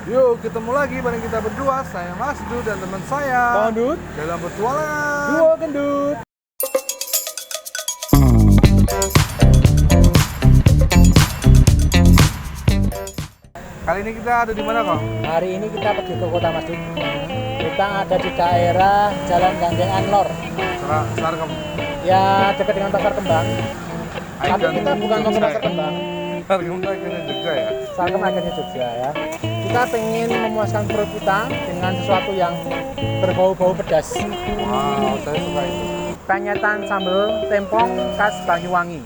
Yuk ketemu lagi bareng kita berdua, saya Mas Du dan teman saya Gendut dalam petualangan Duo Gendut. Kali ini kita ada di mana kok? Hari ini kita pergi ke kota Mas Dut. Kita ada di daerah Jalan Gandengan Lor. Sarkem. Ya dekat dengan Pasar Kembang. Tapi Icon kita bukan mau ke Jogja. Pasar Kembang. Sarkem itu akhirnya juga ya. Sarkem akhirnya Jogja ya. Kita pengen memuaskan perut kita dengan sesuatu yang berbau-bau pedas. Wow, saya suka itu. Penyetan sambal tempong khas Banyuwangi.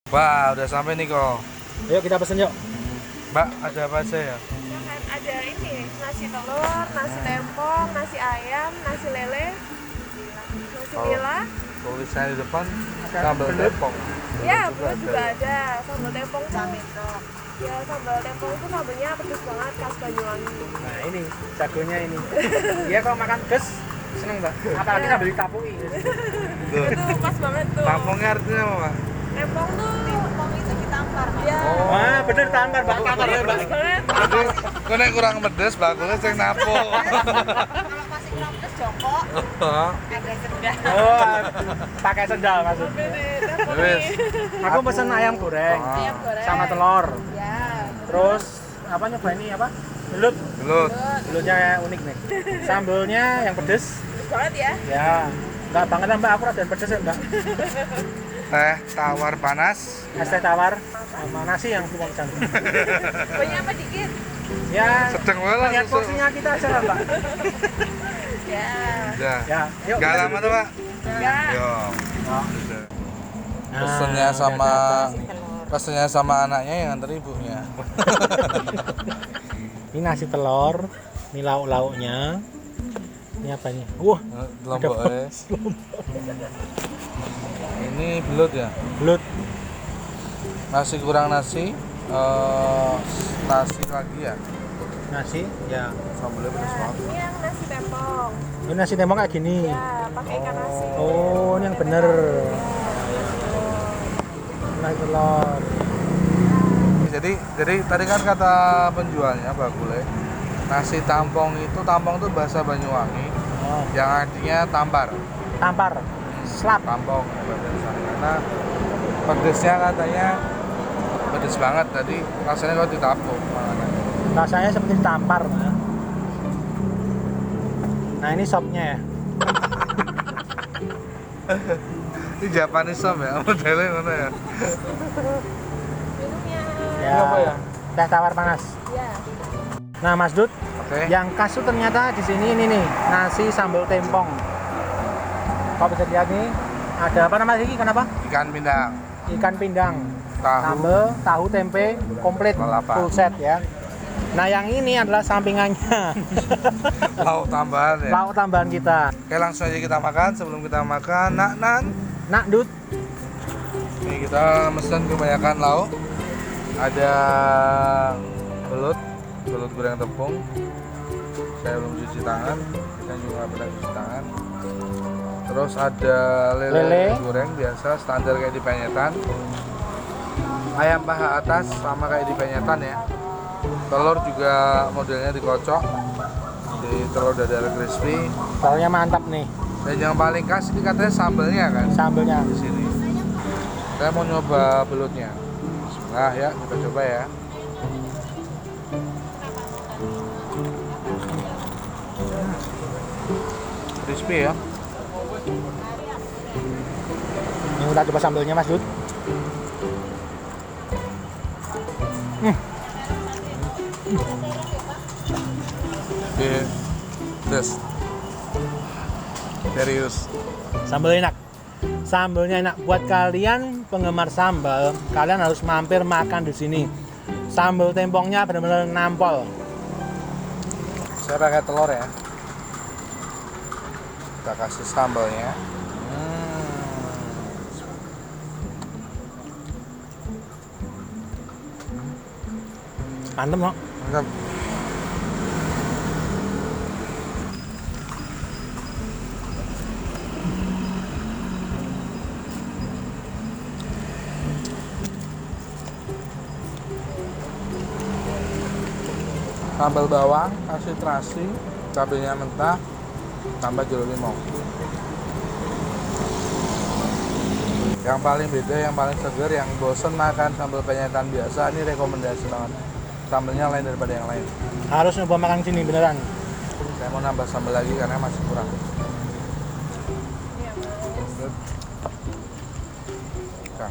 Wah, udah sampai nih kok. Ayo kita pesen yuk. Mbak, ada apa aja ya? Jangan ada ini nasi telur, nasi tempong, nasi ayam, nasi lele, nasi Oh. nila. Tulisannya di depan sambal tempong. Ya, belut juga ada. Sambal tempong tuh. Ya, sambal tempong itu sambalnya pedas banget khas Banyuwangi. Nah ini jagonya ini. Dia kalau makan pedas seneng mbak. Apalagi sambil ditapui. Tuh. Itu pas banget tuh. Tampongnya artinya apa, Mbak? Tempong tuh itu ditampar. Ya. Oh. Wah bener tampar mbak. Tampar ya mbak. Pas banget. Jadi, kok nek kurang pedes, bakulnya sing napo. Kalau masih kurang pedas jongkok, ada sendal. Oh pakai sendal maksud. Wes. Aku pesen ayam goreng Ayam goreng. sama telur. Ya. Terus apa nyoba ini apa? Belut. Belut. Belutnya unik nih. Sambelnya yang pedes. Pedas banget ya. Ya. Enggak banget lah mbak. Aku rada pedes ya mbak. Teh tawar panas. Es teh tawar sama nasi yang cuma cantik. Banyak apa dikit? Ya. Sedang wae lah Lihat susu. porsinya kita aja lah mbak. Ya. Ya. Ya. Yuk. Gak kita lama duduk. tuh, Pak. Ya. Yo. Oh. Nah, Pesennya udah sama datang. pesennya sama anaknya yang antar ibunya. Ini nasi telur, ini lauk-lauknya. Ini apa ini? Wah, Lombok es. Ini belut ya. belut. Nasi kurang nasi. Nasi lagi ya. Nasi, ya. Sambalnya pedas banget. Ini yang nasi tempong. Ini nasi tempong kayak gini. Ya, pakai ikan asin. Oh, ini yang bener. Nasi telur. Jadi tadi kan kata penjualnya Bakule, nasi tampong tuh bahasa Banyuwangi Oh, yang artinya tampar. tampar. Slap. Tampong bahasa sana. Karena pedesnya katanya pedes banget, tadi rasanya kalau ditapung makanya. Rasanya seperti tampar. Nah, ini sopnya ya. Ini Japanese shop ya, modelnya mana ya? Minumnya. Ya. Ini apa ya? Teh tawar panas. Ya. Nah, Mas Dut, Oke. yang khas tuh ternyata di sini ini nih, nasi sambal tempong. Kau bisa lihat nih, ada apa namanya ini? Kenapa? Ikan pindang, Ikan pindang, tahu, sambal, tahu, tempe, komplit, Lalapan. full set ya. Nah, yang ini adalah sampingannya, lauk tambahan ya. lauk tambahan kita. Oke, langsung aja kita makan. Sebelum kita makan, nan. Nak Dut, Ini kita mesen kebanyakan lauk. Ada belut goreng tepung. Saya belum cuci tangan, dan juga nggak pernah cuci tangan. Terus ada lele, Lele. goreng biasa, standar kayak di penyetan. Ayam paha atas sama kayak di penyetan ya. Telur juga modelnya dikocok. Jadi telur dadar crispy. telurnya mantap nih, Dan yang paling khas ini katanya sambelnya kan sambelnya. di sini. Saya mau nyoba belutnya. Bismillah ya, kita coba ya. Crispy ya. Ini kita coba sambelnya Mas Dut. Pedes. Serius. Sambal enak. Sambelnya enak. Buat kalian penggemar sambal, kalian harus mampir makan di sini. Sambal tempongnya benar-benar nampol. Saya pakai telur ya. Kita kasih sambalnya. Mantep, no? Mantap. Sambal bawang, kasih terasi, cabenya mentah, tambah jeruk limau. Yang paling beda, yang paling seger, yang bosen makan sambal penyetan biasa, ini rekomendasi banget. Sambalnya lain daripada yang lain. Harus nyoba makan sini beneran. Saya mau nambah sambal lagi karena masih kurang. Iya, Mas. Nah,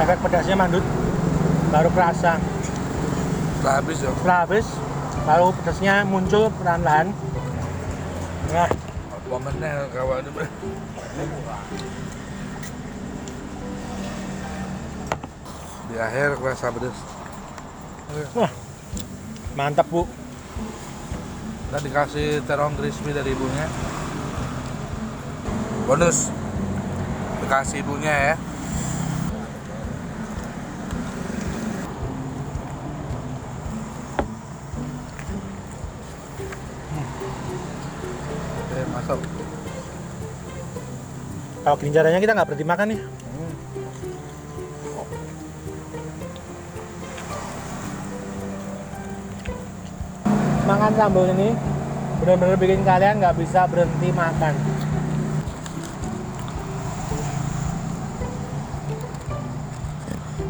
Efek pedasnya mandut baru kerasa. udah habis ya. Setelah habis, baru pedasnya muncul perlahan-lahan. Nah, Momennya kawan itu. Di akhir kerasa pedas. wah, mantap bu. Kita dikasih terong crispy dari ibunya. Bonus. Dikasih ibunya ya. Oke, masuk. Kalau gini caranya kita nggak berhenti makan nih. Makan sambal ini benar-benar bikin kalian nggak bisa berhenti makan.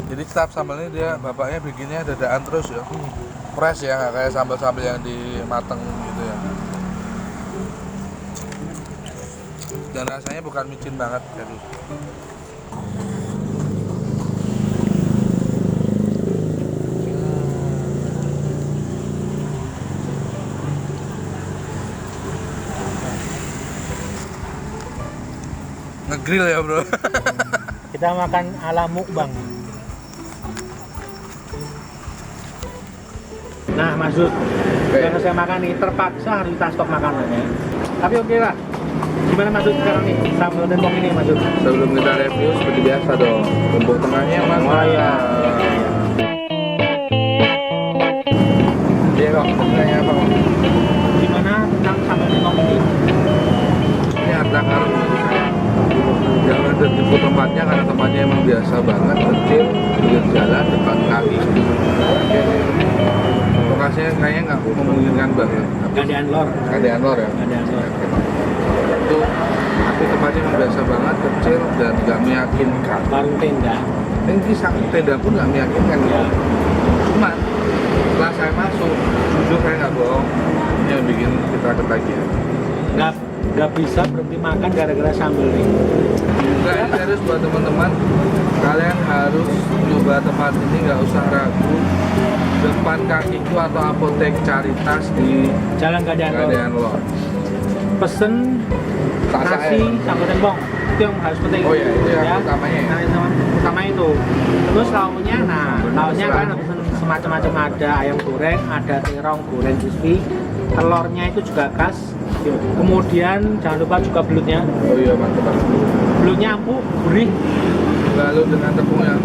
Jadi setiap sambal ini dia bapaknya bikinnya dadaan terus ya. Fresh ya, nggak kayak sambal-sambal yang dimateng gitu ya. Dan rasanya bukan micin banget, jadi ngegrill ya bro. Kita makan ala mukbang. Nah, maksud karena saya makan nih terpaksa harus kita stok makanannya. Tapi oke lah. Gimana maksud sekarang nih sambal tempong ini maksud? Sebelum kita review seperti biasa dong, tumpuk tengahnya mana? Oh iya. Dia kok tengahnya apa kok? Gimana tentang sambal tempong ini? Ini harta karun menurut saya. Jangan ada tipu tempatnya karena tempatnya emang biasa banget, kecil, pinggir jalan, depan kaki. Lokasinya kayaknya nggak memungkinkan banget. Gandean lor. Gandean lor ya. Gandean lor. Itu tapi tempatnya memang biasa banget, kecil dan nggak meyakinkan. Warung tenda. Ini tenda pun nggak meyakinkan ya. Cuman setelah saya masuk, jujur saya nggak bohong, ini yang bikin kita ketagihan. Nggak bisa berhenti makan gara-gara sambal nih. Enggak, ini serius buat teman-teman. Kalian harus coba tempat ini, nggak usah ragu. Depan kakiku atau apotek Caritas di Jalan Gandean Lor. Gandean Lor. Pesen Tak nasi saya. sambal tempong. Itu yang harus penting. Oh iya, itu yang utamanya ya? Nah, yang utama itu. Terus lauknya, lauknya kan pesen semacam-macam, ada ayam goreng, ada terong goreng crispy, telurnya itu juga khas. Kemudian jangan lupa juga belutnya. Oh iya, mantap banget. Belutnya empuk, gurih, Lalu dengan tepung yang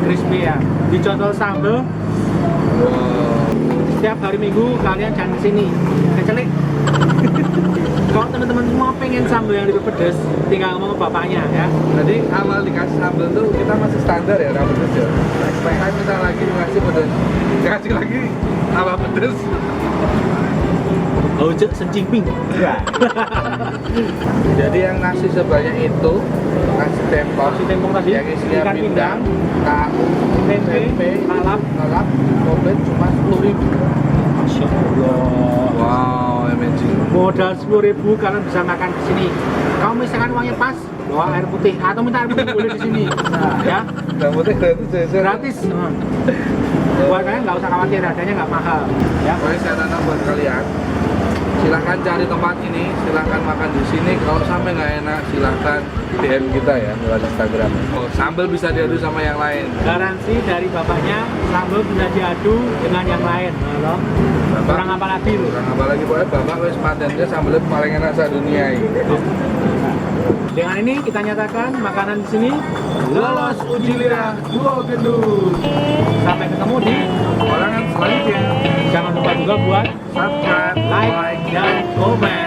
crispy ya. Dicocol sambal. Wow. Setiap hari Minggu kalian jangan kesini, kecelik. Kalau teman-teman semua pengen sambal yang lebih pedas, tinggal ngomong ke bapaknya ya. Jadi awal dikasih sambal tuh kita masih standar ya, nggak pedes ya. Saya minta lagi dikasih pedes, dikasih lagi tambah pedes. Oh, sencingping. Ya. Jadi yang nasi sebanyak itu nasi tempong, Nasi tempong tadi, yang isinya ikan pindang, tahu, tempe, lalap. komplit cuma 10.000. Masya Allah. Wow, amazing. Modal 10.000 kalian bisa makan di sini. Kalau misalkan uangnya pas, bawa air putih atau minta air putih boleh di sini. Nah, ya. Yang penting gratis jajan. Gratis. Buat kalian nggak usah khawatir, harganya nggak mahal. Ya. Pokoknya saya tanya buat kalian, silahkan cari tempat ini, silahkan makan di sini. Kalau sampai nggak enak, silahkan DM kita ya lewat Instagram. Oh, sambal bisa diadu sama yang lain. Garansi dari bapaknya, sambal bisa diadu dengan yang lain. Halo. Kurang apa lagi lu? Kurang apa lagi, pokoknya bapak wis patennya sambalnya paling enak sedunia ini. Dengan ini kita nyatakan makanan di sini lolos uji lidah Duo Gendut. Sampai ketemu di Olangan selanjutnya. Jangan lupa juga buat Subscribe, like dan komen.